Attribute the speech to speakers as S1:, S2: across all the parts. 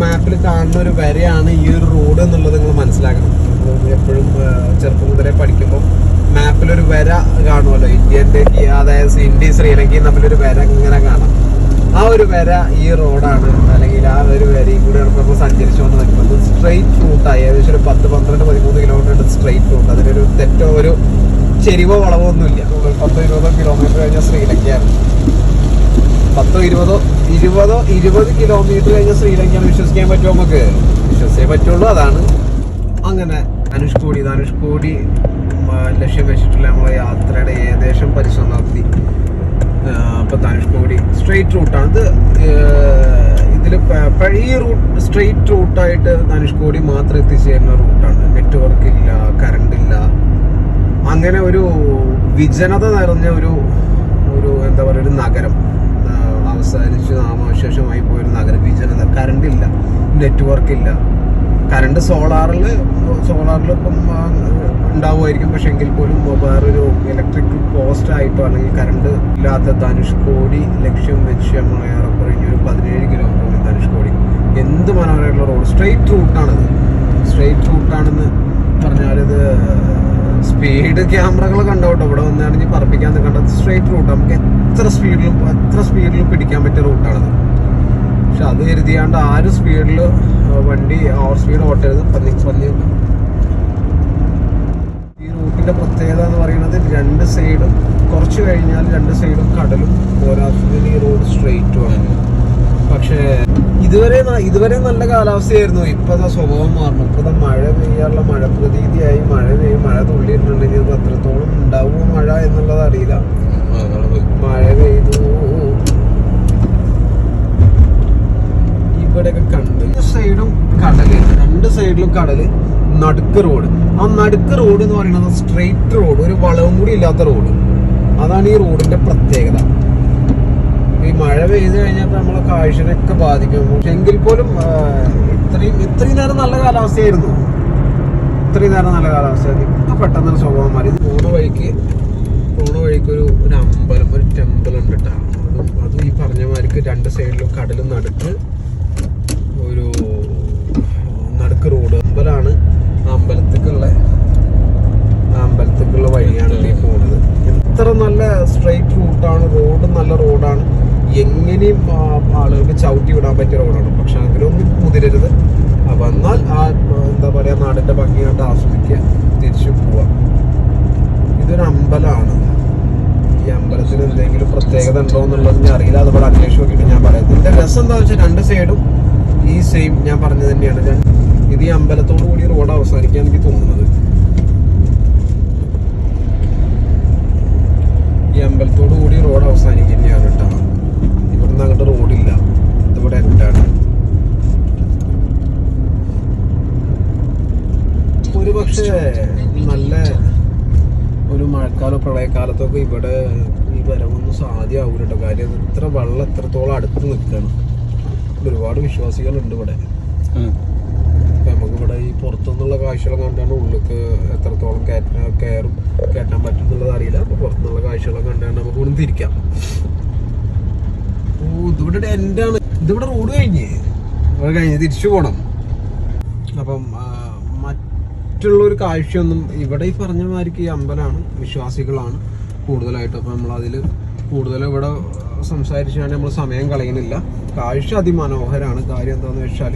S1: മാപ്പിൽ കാണുന്ന ഒരു വരയാണ് ഈ ഒരു റോഡ് എന്നുള്ളത് നിങ്ങൾ മനസ്സിലാക്കണം. എപ്പോഴും ചെറുപ്പം മുതലേ പഠിക്കുമ്പോൾ മാപ്പിലൊരു വര കാണുമല്ലോ, അതായത് ഇന്ത്യയും ശ്രീലങ്കയും തമ്മിലൊരു വര ഇങ്ങനെ കാണാം. ആ ഒരു വര ഈ റോഡാണ്, അല്ലെങ്കിൽ ആ ഒരു വരയും കൂടെ നമ്മൾ സഞ്ചരിച്ചുകൊണ്ട് നിൽക്കുന്നത് സ്ട്രെയിറ്റ് റൂട്ടായി. ഏകദേശം ഒരു 10, 12, 13 കിലോമീറ്റർ സ്ട്രെയിറ്റ് റൂട്ട്. അതിനൊരു തെറ്റോ ഒരു ചെരിവോ വളവോ ഒന്നുമില്ല. 10-20 കിലോമീറ്റർ കഴിഞ്ഞാൽ ശ്രീലങ്കയാണ്. 10-20 കിലോമീറ്റർ കഴിഞ്ഞാൽ ശ്രീലങ്കയാണ്. വിശ്വസിക്കാൻ പറ്റുമോ? നമുക്ക് വിശ്വസിച്ചേ പറ്റുള്ളൂ. അതാണ് അങ്ങനെ ധനുഷ്കോടി ലക്ഷ്യം വെച്ചിട്ടുള്ള നമ്മളെ യാത്രയുടെ ഏകദേശം പരിസമാപ്തി. ഇപ്പൊ ധനുഷ്കോടി സ്ട്രെയിറ്റ് റൂട്ടാണ് ഇതിൽ. ഈ റൂട്ട് സ്ട്രെയിറ്റ് റൂട്ടായിട്ട് ധനുഷ്കോടി മാത്രം എത്തിച്ചേരുന്ന റൂട്ടാണ്. നെറ്റ്വർക്ക് ഇല്ല, കറണ്ട് ഇല്ല, അങ്ങനെ ഒരു വിജനത നിറഞ്ഞ ഒരു എന്താ പറയുക, ഒരു നഗരം. അവസാനിച്ച് നാമാവശേഷമായി പോയൊരു നഗരം. വിജനത, കറണ്ട് ഇല്ല, നെറ്റ്വർക്ക് ഇല്ല. കറണ്ട് സോളാറിൽ ഇപ്പം ഉണ്ടാവുമായിരിക്കും, പക്ഷെ എങ്കിൽ പോലും വേറൊരു ഇലക്ട്രിക് പോസ്റ്റ് ആയിട്ടോ അല്ലെങ്കിൽ കറണ്ട് ഇല്ലാത്ത ധനുഷ്കോടി ലക്ഷ്യം വെച്ച് നമ്മൾ ഏറെക്കുറഞ്ഞ ഒരു 17 കിലോമീറ്റർ ധനുഷ്കോടി. എന്ത് മനോഹരമായിട്ടുള്ള റോഡ്. സ്ട്രെയിറ്റ് റൂട്ടാണെന്ന് പറഞ്ഞാൽ ഇത് സ്പീഡ് ക്യാമറകൾ കണ്ടോട്ടോ. ഇവിടെ വന്നാണെങ്കിൽ പറപ്പിക്കാൻ കണ്ടത് സ്ട്രെയിറ്റ് റൂട്ട്. നമുക്ക് എത്ര സ്പീഡിലും പിടിക്കാൻ പറ്റിയ റൂട്ടാണത്. പക്ഷെ അത് കരുതിയാണ്ട് ആരും സ്പീഡിൽ വണ്ടി ഓവർ സ്പീഡ് ഓട്ടരുത്. പന്നി ഈ റൂട്ടിന്റെ പ്രത്യേകത എന്ന് പറയുന്നത് രണ്ട് സൈഡും, കുറച്ച് കഴിഞ്ഞാൽ രണ്ട് സൈഡും കടലും പോരാത്തതിന് ഈ റോഡ് സ്ട്രെയിറ്റുമാണ്. പക്ഷേ ഇതുവരെ നല്ല കാലാവസ്ഥയായിരുന്നു. ഇപ്പതാ സ്വഭാവം മാറണം. ഇപ്പതാ മഴ പെയ്യാനുള്ള മഴ പ്രതീതിയായി. മഴ തുള്ളിയിട്ടുണ്ടെങ്കിൽ ഇത് എത്രത്തോളം ഉണ്ടാവുമോ മഴ എന്നുള്ളത് അറിയില്ല. മഴ പെയ്തു. ഇവിടെയൊക്കെ കണ്ട് രണ്ട് സൈഡിലും കടല്, നടുക്ക് റോഡ്. ആ നടുക്ക് റോഡ് എന്ന് പറയുന്നത് സ്ട്രെയിറ്റ് റോഡ്, ഒരു വളവും കൂടി ഇല്ലാത്ത റോഡ്. അതാണ് ഈ റോഡിന്റെ പ്രത്യേകത. ഈ മഴ പെയ്ത് കഴിഞ്ഞപ്പോൾ നമ്മളെ കാഴ്ചനൊക്കെ ബാധിക്കും. പക്ഷെ എങ്കിൽ പോലും ഇത്രയും നേരം നല്ല കാലാവസ്ഥയായിരുന്നു. ഇപ്പൊ പെട്ടെന്ന് സ്വഭാവം മാറി. പോണ വഴിക്ക് ഒരു അമ്പലം, ഒരു ടെമ്പിൾ ഉണ്ട് കേട്ടോ. അതും ഈ പറഞ്ഞ മാതിരിക്ക് രണ്ട് സൈഡിലും കടലും നടുക്ക് റോഡ്. അമ്പലമാണ്. അമ്പലത്തേക്കുള്ള വഴിയാണ് ഈ പോകുന്നത്. എത്ര നല്ല സ്ട്രെയിറ്റ് റൂട്ടാണ്. റോഡ് നല്ല റോഡാണ്. എങ്ങനെയും ആളുകൾക്ക് ചവിട്ടി വിടാൻ പറ്റിയ റോഡാണ്. പക്ഷെ അങ്ങനെയൊന്നും മുതിരരുത്. വന്നാൽ എന്താ പറയുക, നാടിന്റെ ഭംഗി കണ്ട് ആസ്വദിക്കുക, തിരിച്ചു പോവാം. ഇതൊരു അമ്പലമാണ്. ഈ അമ്പലത്തിന് എന്തെങ്കിലും പ്രത്യേകത ഉണ്ടോ എന്നുള്ളത് ഞാൻ അറിയില്ല. അതുപോലെ അന്വേഷിച്ച് നോക്കിയിട്ട് ഞാൻ പറയാം. ഇതിന്റെ രസം എന്താ വെച്ചാൽ രണ്ട് സൈഡും ഈ സെയിം ഞാൻ പറഞ്ഞത് തന്നെയാണ്. ഇത് ഈ അമ്പലത്തോടു കൂടി റോഡ് അവസാനിക്കാൻ എനിക്ക് തോന്നുന്നത്. ഈ അമ്പലത്തോടു കൂടി റോഡ് അവസാനിക്കുന്നതാണ് കേട്ടോ. ഇവിടുന്ന് അങ്ങോട്ട് റോഡില്ല. ഇതിവിടെ എന്താണ് ഒരു പക്ഷേ നല്ല ഒരു മഴക്കാലം പ്രളയകാലത്തൊക്കെ ഇവിടെ ഈ വരവൊന്നും സാധ്യമാവൂല കേട്ടോ. കാര്യം ഇത്ര വെള്ളം എത്രത്തോളം അടുത്ത് നിൽക്കണം. ഒരുപാട് വിശ്വാസികളുണ്ട് ഇവിടെ. നമുക്കിവിടെ ഈ പുറത്തുനിന്നുള്ള കാഴ്ചകൾ കണ്ടാണ് ഉള്ളിലേക്ക് എത്രത്തോളം കയറ്റാൻ പറ്റുന്നുള്ളത് അറിയില്ല. അപ്പൊ പുറത്തുനിന്നുള്ള കാഴ്ചകൾ കണ്ടാണ് നമുക്ക് ഇവിടെ തിരിക്കാം. ഇതിവിടെ എന്താണ്, ഇതിവിടെ റോഡ് കഴിഞ്ഞ് തിരിച്ചു പോകണം. അപ്പം മറ്റുള്ളൊരു കാഴ്ചയൊന്നും ഇവിടെ ഈ പറഞ്ഞ മാതിരിക്ക് ഈ അമ്പലമാണ്, വിശ്വാസികളാണ് കൂടുതലായിട്ട്. അപ്പം നമ്മളതിൽ കൂടുതൽ ഇവിടെ സംസാരിച്ചാൽ നമ്മൾ സമയം കളയുന്നില്ല. കാഴ്ച അതിമനോഹരമാണ്. കാര്യം എന്താണെന്ന് വെച്ചാൽ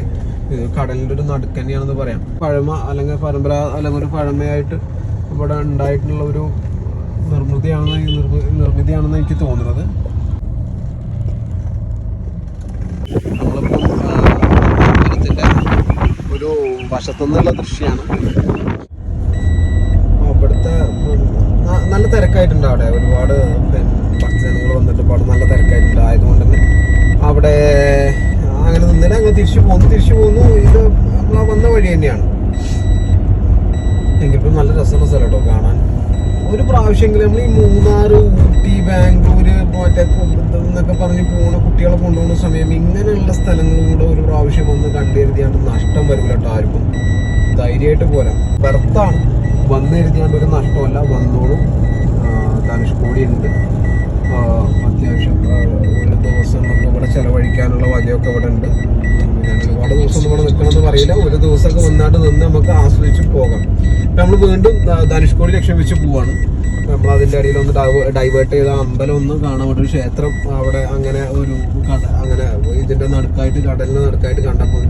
S1: കടലിൻ്റെ ഒരു നടുക്കന്നെയാണെന്ന് പറയാം. പഴമ അല്ലെങ്കിൽ പരമ്പര അല്ലെങ്കിൽ ഒരു പഴമയായിട്ട് ഇവിടെ ഉണ്ടായിട്ടുള്ള ഒരു നിർമ്മിതിയാണെന്ന് എനിക്ക് തോന്നുന്നത്. നമ്മളിപ്പം അമ്പലത്തിൻ്റെ ഒരു വശത്തുനിന്നുള്ള ദൃശ്യമാണ്. ഇവിടുത്തെ നല്ല തിരക്കായിട്ടുണ്ട്. അവിടെ ഒരുപാട് ഭക്തജനങ്ങൾ വന്നിട്ട് അവിടെ നല്ല തിരക്കായിട്ടുണ്ട്. ആയതുകൊണ്ട് തന്നെ അവിടെ അങ്ങനെ നിന്നില്ല. അങ്ങ് തിരിച്ചു പോന്നു. ഇത് നമ്മൾ വന്ന വഴി തന്നെയാണ്. എങ്കിലും നല്ല രസമുള്ള സ്ഥലം കേട്ടോ കാണാൻ. ഒരു പ്രാവശ്യമെങ്കിലും നമ്മൾ ഈ മൂന്നാർ, ഊട്ടി, ബാംഗ്ലൂര് മറ്റേ എന്നൊക്കെ പറഞ്ഞ് കുട്ടികളെ കൊണ്ടുപോകുന്ന സമയം ഇങ്ങനെയുള്ള സ്ഥലങ്ങളും കൂടെ ഒരു പ്രാവശ്യം വന്ന് കണ്ടെഴുതിയാണ്ട് നഷ്ടം വരില്ല കേട്ടോ. ആർക്കും ധൈര്യമായിട്ട് പോരാ. വെറുത്താണ്. വന്നെഴുതിയാണ്ട് ഒരു നഷ്ടമല്ല. വന്നോളും. ധനുഷ്കോടി ഉണ്ട്. അത്യാവശ്യം ഒരു ദിവസം നമുക്ക് ഇവിടെ ചിലവഴിക്കാനുള്ള വകയൊക്കെ ഇവിടെ ഉണ്ട്. ഞാൻ ഒരുപാട് ദിവസം ഇവിടെ നിൽക്കണമെന്ന് പറയില്ല, ഒരു ദിവസമൊക്കെ വന്നാട്ട് നിന്ന് നമുക്ക് ആസ്വദിച്ച് പോകാം. ഇപ്പം നമ്മൾ വീണ്ടും ധനുഷ്കോടി ലക്ഷ്യം വെച്ച് പോവാണ്. നമ്മൾ അതിൻ്റെ അടിയിൽ ഒന്ന് ഡൈവേർട്ട് ചെയ്ത അമ്പലം ഒന്ന് കാണാൻ ഒരു ക്ഷേത്രം അവിടെ അങ്ങനെ ഒരു അങ്ങനെ ഇതിൻ്റെ നടുക്കായിട്ട് കടലിൻ്റെ നടുക്കായിട്ട് കണ്ടപ്പോൾ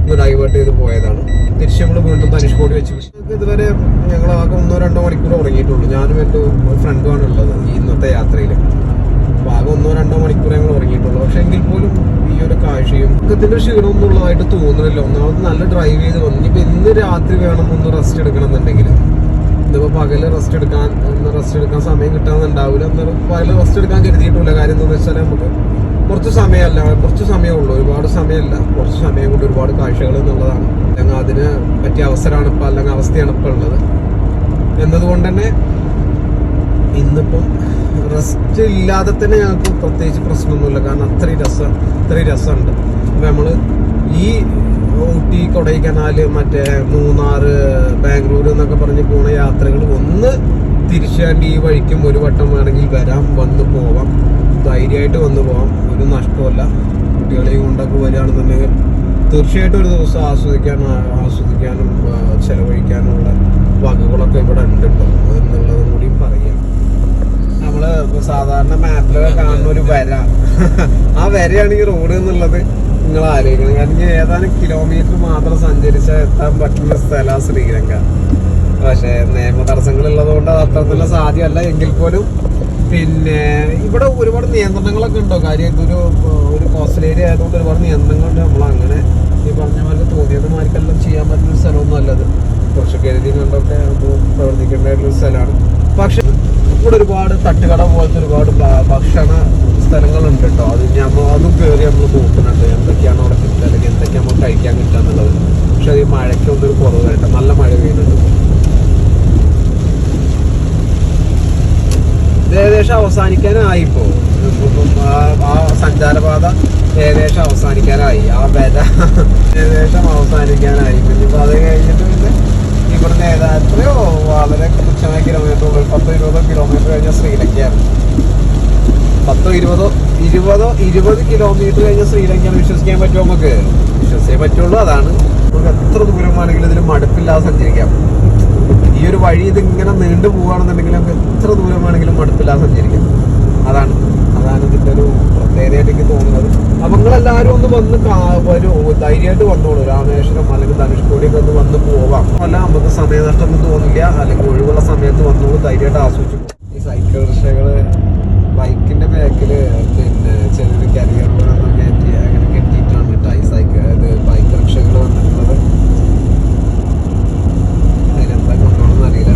S1: ഒന്ന് ഡൈവേർട്ട് ചെയ്ത് പോയതാണ്. തിരിച്ച് നമ്മൾ വീണ്ടും ധനുഷ്കോടി വെച്ച് ഇതുവരെ ഞങ്ങൾ ആകെ 1-2 മണിക്കൂർ ഉറങ്ങിയിട്ടുള്ളൂ. ഞാനും എൻ്റെ ഫ്രണ്ടുമാണ് ഉള്ളത് ഈ ഇന്നത്തെ യാത്രയിൽ. അപ്പോൾ ആകെ 1-2 മണിക്കൂർ ഞങ്ങൾ ഉറങ്ങിയിട്ടുള്ളൂ. പക്ഷെ എങ്കിൽ പോലും ഈ ഒരു കാഴ്ചയും ഇതിൻ്റെ ക്ഷീണമൊന്നും ഉള്ളതായിട്ട് തോന്നുന്നില്ല. ഒന്നാമത് നല്ല ഡ്രൈവ് ചെയ്ത് വന്നു. ഇനിയിപ്പോൾ ഇന്ന് രാത്രി വേണം ഒന്ന് റെസ്റ്റ് എടുക്കണം എന്നുണ്ടെങ്കിൽ, ഇന്നിപ്പോൾ പകല് റെസ്റ്റ് എടുക്കാൻ സമയം കിട്ടാന്നുണ്ടാവില്ല. എന്നാലും പകല് റെസ്റ്റ് എടുക്കാൻ കരുതിയിട്ടില്ല. കാര്യം എന്താണെന്ന് വെച്ചാൽ നമുക്ക് കുറച്ച് സമയമേ ഉള്ളൂ, ഒരുപാട് സമയമല്ല, കുറച്ച് സമയം കൊണ്ട് ഒരുപാട് കാഴ്ചകൾ എന്നുള്ളതാണ്. അല്ലെങ്കിൽ അതിന് പറ്റിയ അവസരമാണ് ഇപ്പോൾ, അല്ലെങ്കിൽ അവസ്ഥയാണ് ഇപ്പോൾ ഉള്ളത്. എന്നതുകൊണ്ട് തന്നെ ഇന്നിപ്പം റെസ്റ്റ് ഇല്ലാതെ തന്നെ ഞങ്ങൾക്ക് പ്രത്യേകിച്ച് പ്രശ്നമൊന്നുമില്ല. കാരണം അത്രയും രസമുണ്ട്. ഇപ്പം നമ്മൾ ഈ ഊട്ടി, കൊടൈക്കനാൽ, മറ്റേ മൂന്നാർ, ബാംഗ്ലൂർ എന്നൊക്കെ പറഞ്ഞ് പോണ യാത്രകൾ ഒന്ന് തിരിച്ചാണ്ട് ഈ വഴിക്കും ഒരു വട്ടം വേണമെങ്കിൽ വരാം, വന്ന് പോവാം, ധൈര്യമായിട്ട് വന്ന് പോവാം, ഒരു നഷ്ടമല്ല. കുട്ടികളെയും കൊണ്ടൊക്കെ വരികയാണെന്നുണ്ടെങ്കിൽ തീർച്ചയായിട്ടും ഒരു ദിവസം ആസ്വദിക്കാനും ചെലവഴിക്കാനുള്ള വകകളൊക്കെ ഇവിടെ ഉണ്ട് കേട്ടോ എന്നുള്ളതും കൂടിയും പറയാം. നമ്മള് സാധാരണ മാപ്പിലൊക്കെ കാണുന്ന ഒരു വര, ആ വരയാണ് ഈ റോഡ് എന്നുള്ളത് നിങ്ങൾ ആലോചിക്കണം. കാരണം ഏതാനും കിലോമീറ്റർ മാത്രം സഞ്ചരിച്ചാൽ എത്താൻ പറ്റുന്ന സ്ഥലമാണ് ശ്രീലങ്ക. പക്ഷേ നിയമ തടസ്സങ്ങളുള്ളത് കൊണ്ട് അത് അത്രത്തിലുള്ള സാധ്യമല്ല. എങ്കിൽ പോലും പിന്നെ ഇവിടെ ഒരുപാട് നിയന്ത്രണങ്ങളൊക്കെ ഉണ്ടോ. കാര്യം ഒരു കോസ്റ്റൽ ഏരിയ ആയതുകൊണ്ട് ഒരുപാട് നിയന്ത്രണങ്ങളുണ്ട്. നമ്മളങ്ങനെ ഈ പറഞ്ഞ പോലെ തോന്നിയതുമാർക്കെല്ലാം ചെയ്യാൻ പറ്റുന്ന സ്ഥലമൊന്നും അല്ലത്. കുറച്ച് കരുതി കണ്ടൊക്കെ പ്രവർത്തിക്കേണ്ടതായിട്ടുള്ള സ്ഥലമാണ്. പക്ഷെ ഇവിടെ ഒരുപാട് തട്ടുകട പോലത്തെ ഒരുപാട് ഭക്ഷണ സ്ഥലങ്ങളുണ്ട് കേട്ടോ. അതും കയറി നമ്മൾ നോക്കുന്നുണ്ട് എന്തൊക്കെയാണ് അവിടെ കിട്ടുക, അല്ലെങ്കിൽ എന്തൊക്കെയാണ് നമുക്ക് കഴിക്കാൻ കിട്ടുക എന്നുള്ളത്. പക്ഷെ അത് ഈ മഴയ്ക്കൊന്നൊരു കുറവ് കേട്ടോ, നല്ല മഴ പെയ്യുന്നുണ്ട്. ഇത് ഏകദേശം അവസാനിക്കാനായിപ്പോ. ആ സഞ്ചാരപാത ഏകദേശം അവസാനിക്കാനായി, ആ വര ഏകദേശം അവസാനിക്കാനായി. പിന്നിപ്പോൾ അത് കഴിഞ്ഞിട്ട് പിന്നെ ഇവിടുന്ന് എത്രയോ വളരെ തുച്ഛമായ കിലോമീറ്റർ ഉള്ളൂ. 10-20 കിലോമീറ്റർ കഴിഞ്ഞാൽ ശ്രീലങ്കയാണ്. 10-20 കിലോമീറ്റർ കഴിഞ്ഞാൽ ശ്രീലങ്കയാണ്. വിശ്വസിക്കാൻ പറ്റുമോ? നമുക്ക് വിശ്വസിച്ചേ പറ്റുള്ളൂ. അതാണ് നമുക്ക് എത്ര ദൂരമാണെങ്കിലും ഇതിൽ മടുപ്പില്ലാതെ സഞ്ചരിക്കാം. ഈ ഒരു വഴി ഇതിങ്ങനെ നീണ്ടു പോവുകയാണെന്നുണ്ടെങ്കിൽ നമുക്ക് എത്ര ദൂരമാണെങ്കിലും മടുപ്പില്ലാതെ സഞ്ചരിക്കാം. അതാണ് ഇതിൻ്റെ ഒരു പ്രത്യേകതയായിട്ട് എനിക്ക് തോന്നുന്നത്. അപ്പം നിങ്ങളെല്ലാവരും ഒന്ന് വന്ന് ധൈര്യമായിട്ട് വന്നോളൂ. രാമേശ്വരം അല്ലെങ്കിൽ ധനുഷ്കോടിയൊക്കെ ഒന്ന് വന്ന് പോവാം. അല്ല നമുക്ക് സമയനഷ്ടമൊന്നും തോന്നില്ല. അല്ലെങ്കിൽ ഒഴിവുള്ള സമയത്ത് വന്നോളൂ, ധൈര്യമായിട്ട് ആസ്വദിച്ചു പോകും. ഈ സൈക്കിൾ റിക്ഷകള് ബൈക്കിന്റെ ബാക്കിൽ പിന്നെ ചെറിയൊരു കരിയറിലൊന്നും കയറ്റി അങ്ങനെ കെട്ടിയിട്ടാണ് കേട്ടോ ഈ ബൈക്ക് റിക്ഷകൾ വന്നിട്ടുള്ളത്. അതിനെന്താ കൊണ്ടോണെന്ന് അറിയില്ല.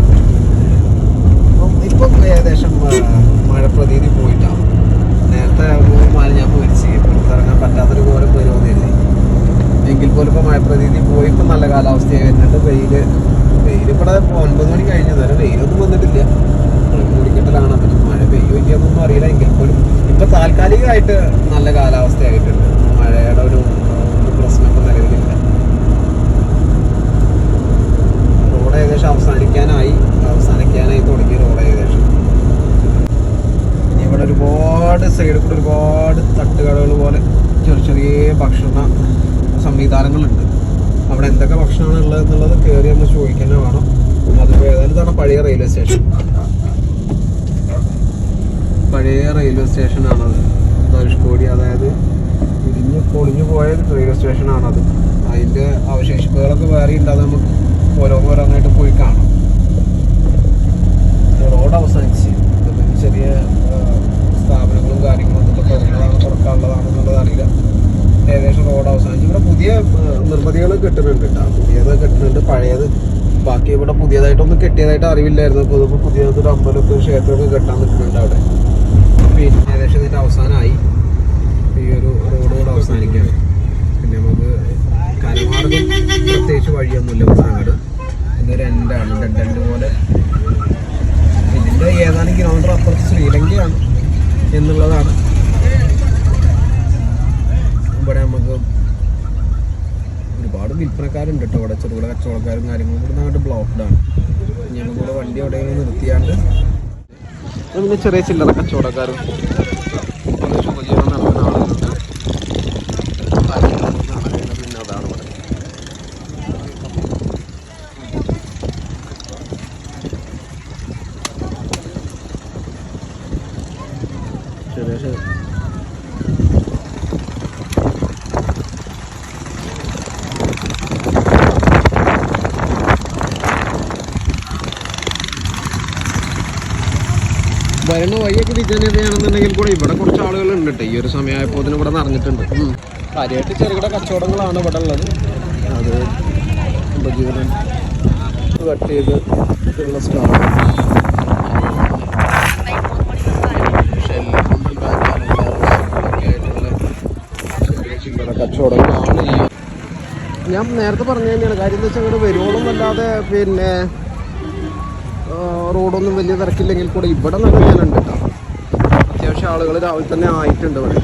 S1: ഇപ്പം ഏകദേശം മഴ പ്രതീതി പോയിട്ടാണ്. നേരത്തെ മഴ ഞാൻ പേടിച്ച് പുറത്തിറങ്ങാൻ പറ്റാത്തൊരു പോലെ വരുമെന്നില്ലേ. എങ്കിൽ പോലും ഇപ്പോൾ മഴ പ്രതീതി പോയി. ഇപ്പം നല്ല കാലാവസ്ഥയായി വരുന്നുണ്ട്. വെയിൽ ഇവിടെ 9 മണി കഴിഞ്ഞത് വരെ വെയിലൊന്നും വന്നിട്ടില്ല. മൂടിക്കെട്ടലാണ്. അതിന് മഴ പെയ്യുമെന്നൊന്നും അറിയില്ല. എങ്കിൽ പോലും ഇപ്പം താൽക്കാലികമായിട്ട് നല്ല കാലാവസ്ഥയായിട്ടുണ്ട്. മഴയുടെ ഒരു പ്രശ്നമൊക്കെ നിലവിലില്ല. റോഡ് ഏകദേശം അവസാനിക്കാനായി തുടങ്ങി. റോഡ് ഏകദേശം ഇനി ഇവിടെ ഒരുപാട് സൈഡിൽ കൂടെ ഒരുപാട് തട്ടുകടകൾ പോലെ ചെറിയ ഭക്ഷണ സംവിധാനങ്ങളുണ്ട്. അവിടെ എന്തൊക്കെ ഭക്ഷണമാണ് ഉള്ളത് എന്നുള്ളത് കയറി നമ്മൾ ചോദിക്കാൻ വേണം. അതിപ്പോൾ ഏതായാലും ഇതാണ് പഴയ റെയിൽവേ സ്റ്റേഷനാണത്. ധനുഷ്കോടി, അതായത് പൊളിഞ്ഞു പോയ റെയിൽവേ സ്റ്റേഷനാണത്. അതിൻ്റെ അവശേഷിപ്പുകളൊക്കെ വേറെ ഉണ്ട്. അത് നമുക്ക് ഓരോന്നായിട്ട് പോയി കാണാം. റോഡ് അവസാനിച്ച് ചെറിയ സ്ഥാപനങ്ങളും കാര്യങ്ങളും ഒക്കെ തുറക്കാനുള്ളതാണെന്നുള്ളത് അറിയില്ല. ഏകദേശം റോഡ് അവസാനിച്ച് ഇവിടെ പുതിയ നിർമ്മിതികൾ കെട്ടുന്നുണ്ട് കേട്ടോ. പുതിയത് കെട്ടുന്നുണ്ട്, പഴയത് ബാക്കി ഇവിടെ പുതിയതായിട്ടൊന്നും കെട്ടിയതായിട്ട് അറിവില്ലായിരുന്നു. അപ്പോൾ ഇതിപ്പോൾ പുതിയതൊരു അമ്പലമൊക്കെ ക്ഷേത്രമൊക്കെ കെട്ടാൻ നിൽക്കുന്നുണ്ട് അവിടെ. പിന്നെ ഏകദേശം ഇതിൻ്റെ അവസാനമായി. ഈ ഒരു റോഡ് കൂടെ അവസാനിക്കുകയാണ്. പിന്നെ നമുക്ക് കരമാർഗം പ്രത്യേകിച്ച് വഴിയൊന്നുമില്ല. അങ്ങോട്ട് ഇതൊരു എൻഡ് പോലെ. ഇതിൻ്റെ ഏതാനും കിലോമീറ്റർ അപ്പുറത്ത് ശ്രീലങ്കയാണ് എന്നുള്ളതാണ്. ഇവിടെ നമുക്ക് ഒരുപാട് വിൽപ്പനക്കാരുണ്ട് കേട്ടോ. ഇവിടെ ചെറുകിട കച്ചവടക്കാരും കാര്യങ്ങളും ഇവിടെ അങ്ങോട്ട് ബ്ലോക്ക്ഡാണ്. ഞങ്ങളിവിടെ വണ്ടി എവിടെയെങ്കിലും നിർത്തിയാണ്ട് പിന്നെ ചെറിയ ചില്ലറ കച്ചവടക്കാരും ശുഭജീവനം നടത്തുന്ന ആളുകളുണ്ട്. പിന്നെ അതാണ് ഇവിടെ ചെറിയ വരുന്ന വഴിയൊക്കെ വിജയനതയാണെന്നുണ്ടെങ്കിൽ കൂടെ ഇവിടെ കുറച്ച് ആളുകളുണ്ട് കേട്ടോ. ഈ ഒരു സമയമായപ്പോൾ ഇതിന് ഇവിടെ നിറഞ്ഞിട്ടുണ്ട്. കാര്യമായിട്ട് ചെറുകിട കച്ചവടങ്ങളാണ് ഇവിടെ ഉള്ളത്. അത് ഉപജീവനം കട്ട് ചെയ്ത് ഉള്ള സ്റ്റാൾ ചില്ലറ കച്ചവടങ്ങളാണ്. ഞാൻ നേരത്തെ പറഞ്ഞു തന്നെയാണ് കാര്യം എന്താ വെച്ചാൽ ഇങ്ങോട്ട് വരുവോളം അല്ലാതെ പിന്നെ റോഡൊന്നും വലിയ തിരക്കില്ലെങ്കിൽ കൂടെ ഇവിടെ നിറഞ്ഞാലുണ്ട് കേട്ടോ. അത്യാവശ്യം ആളുകൾ രാവിലെ തന്നെ ആയിട്ടുണ്ട് ഇവിടെ.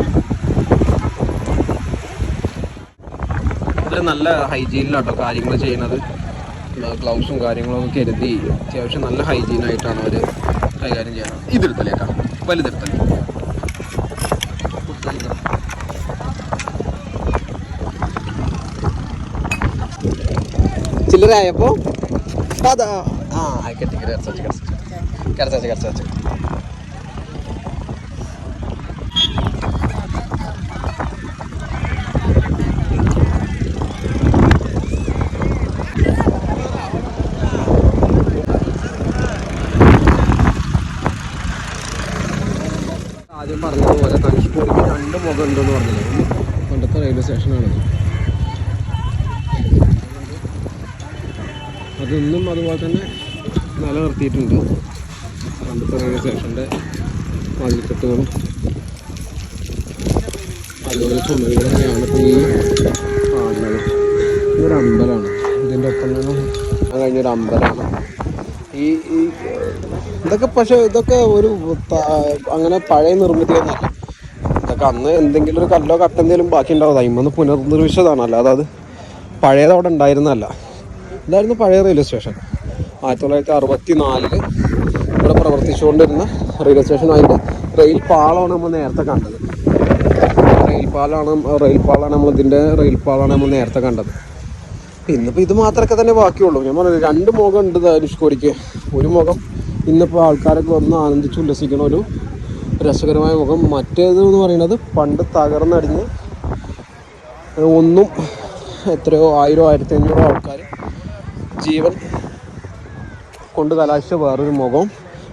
S1: ഇതിൽ നല്ല ഹൈജീനിലാട്ടോ കാര്യങ്ങൾ ചെയ്യുന്നത്. ഗ്ലൗസും കാര്യങ്ങളൊക്കെ കരുതി അത്യാവശ്യം നല്ല ഹൈജീനായിട്ടാണ് അവർ കൈകാര്യം ചെയ്യുന്നത്. ഇതെടുത്തലേക്കാം വലുതെടുത്തല്ലേ ചില്ലറായപ്പോ അതാ കെട്ടി കിടച്ച ആദ്യം പറഞ്ഞതുപോലെ ധനുഷ്കോടിക്ക് 2 മുഖം ഉണ്ടെന്ന് പറഞ്ഞില്ലേ. പണ്ടത്തെ റെയിൽവേ സ്റ്റേഷനാണത്. അതൊന്നും അതുപോലെ തന്നെ നിലനിർത്തിയിട്ടുണ്ട്. പണ്ടത്തെ റെയിൽവേ സ്റ്റേഷൻ്റെ മതിൽക്കെട്ടുകളും അതുപോലെ ചുമരുകൾ തന്നെയാണ് ഇപ്പോൾ ഈ കാണുന്നത്. ഇതൊരു അമ്പലമാണ്. ഇതിൻ്റെ ഒപ്പം തന്നെ കഴിഞ്ഞൊരു അമ്പലമാണ് ഈ ഇതൊക്കെ. പക്ഷേ ഇതൊക്കെ ഒരു അങ്ങനെ പഴയ നിർമ്മിതിയൊന്നുമല്ല. ഇതൊക്കെ അന്ന് എന്തെങ്കിലും ഒരു കല്ലോ കട്ടെന്തെങ്കിലും ബാക്കി ഉണ്ടാവും. അതിമൊന്ന് പുനർനിർമ്മിച്ചതാണ്. അല്ലാതെ അത് പഴയത് അവിടെ ഉണ്ടായിരുന്നല്ല. ഇതായിരുന്നു പഴയ റെയിൽവേ സ്റ്റേഷൻ. 1964 ഇവിടെ പ്രവർത്തിച്ചുകൊണ്ടിരുന്ന റെയിൽവേ സ്റ്റേഷൻ. അതിൻ്റെ റെയിൽ പാളമാണ് നമ്മൾ നേരത്തെ കണ്ടത്. റെയിൽ പാളാണ് നമ്മൾ നേരത്തെ കണ്ടത്. ഇന്നിപ്പോൾ ഇത് മാത്രമൊക്കെ തന്നെ ബാക്കിയുള്ളൂ. ഞാൻ പറഞ്ഞു 2 മുഖം ഉണ്ട് ധനുഷ്കോടിക്ക്. ഒരു മുഖം ഇന്നിപ്പോൾ ആൾക്കാരൊക്കെ വന്ന് ആനന്ദിച്ച് ഉല്ലസിക്കണ ഒരു രസകരമായ മുഖം. മറ്റേത് എന്ന് പറയുന്നത് പണ്ട് തകർന്നടിഞ്ഞ് ഒന്നും എത്രയോ 1000-1500 ആൾക്കാർ ജീവൻ കൊണ്ട് കലാശിച്ച വേറൊരു മുഖം.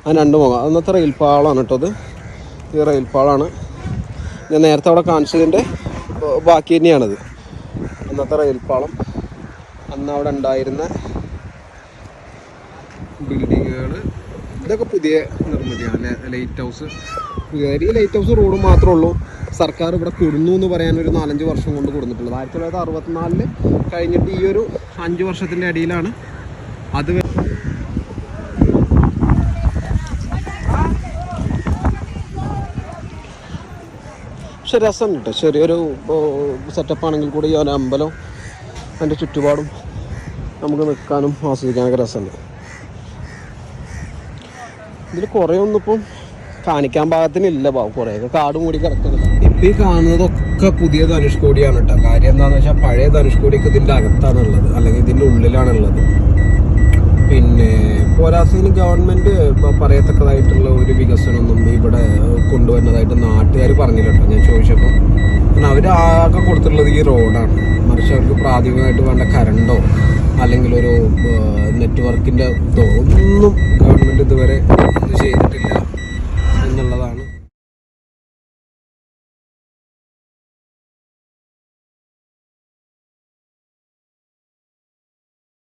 S1: ആ 2 മുഖം അന്നത്തെ റെയിൽ പാളമാണ് കേട്ടോ. അത് ഈ റെയിൽ പാളാണ് ഞാൻ നേരത്തെ അവിടെ കാണിച്ചതിൻ്റെ ബാക്കി തന്നെയാണത്. അന്നത്തെ റെയിൽ പാളം, അന്ന് അവിടെ ഉണ്ടായിരുന്ന ബിൽഡിങ്ങുകൾ, ഇതൊക്കെ പുതിയ നിർമ്മിതിയാണ്. ലൈറ്റ് ഹൗസ്, ഈ ലൈറ്റ് ഹൗസ് റോഡ് മാത്രമേ ഉള്ളൂ. സർക്കാർ ഇവിടെ കൊടുന്നു എന്ന് പറയാൻ ഒരു 4-5 വർഷം കൊണ്ട് കൊടുത്തിട്ടുള്ളത്. 1964 കഴിഞ്ഞിട്ട് ഈ ഒരു 5 വർഷത്തിൻ്റെ ഇടയിലാണ് അത്. പക്ഷെ രസം കിട്ടും. ചെറിയൊരു സെറ്റപ്പാണെങ്കിൽ കൂടി ഈ ഒരു അമ്പലം അതിൻ്റെ ചുറ്റുപാടും നമുക്ക് നിൽക്കാനും ആസ്വദിക്കാനൊക്കെ രസമുണ്ട്. ഇതിൽ കുറേ ഒന്നും ഇപ്പം കാണിക്കാൻ പാകത്തിനില്ല. കുറേയൊക്കെ കാട് മൂടി കിടക്കുന്നത്. ഇപ്പം ഈ കാണുന്നതൊക്കെ പുതിയ ധനുഷ്കോടിയാണ് കേട്ടോ. കാര്യം എന്താണെന്ന് വെച്ചാൽ പഴയ ധനുഷ്കോടിയൊക്കെ ഇതിൻ്റെ അകത്താണുള്ളത്, അല്ലെങ്കിൽ ഇതിൻ്റെ ഉള്ളിലാണുള്ളത്. പിന്നെ പോരാത്തതിന് ഗവൺമെൻറ് പറയത്തക്കതായിട്ടുള്ള ഒരു വികസനമൊന്നും ഇവിടെ കൊണ്ടുവരുന്നതായിട്ട് നാട്ടുകാർ പറഞ്ഞില്ല കേട്ടോ. ഞാൻ ചോദിച്ചപ്പോൾ കാരണം അവർ ആകെ കൊടുത്തിട്ടുള്ളത് ഈ റോഡാണ്. മറിച്ച് അവർക്ക് പ്രാഥമികമായിട്ട് വേണ്ട കറണ്ടോ അല്ലെങ്കിൽ ഒരു നെറ്റ്വർക്കിൻ്റെ ഇതോ ഒന്നും ഗവൺമെൻറ് ഇതുവരെ ചെയ്തിട്ടില്ല.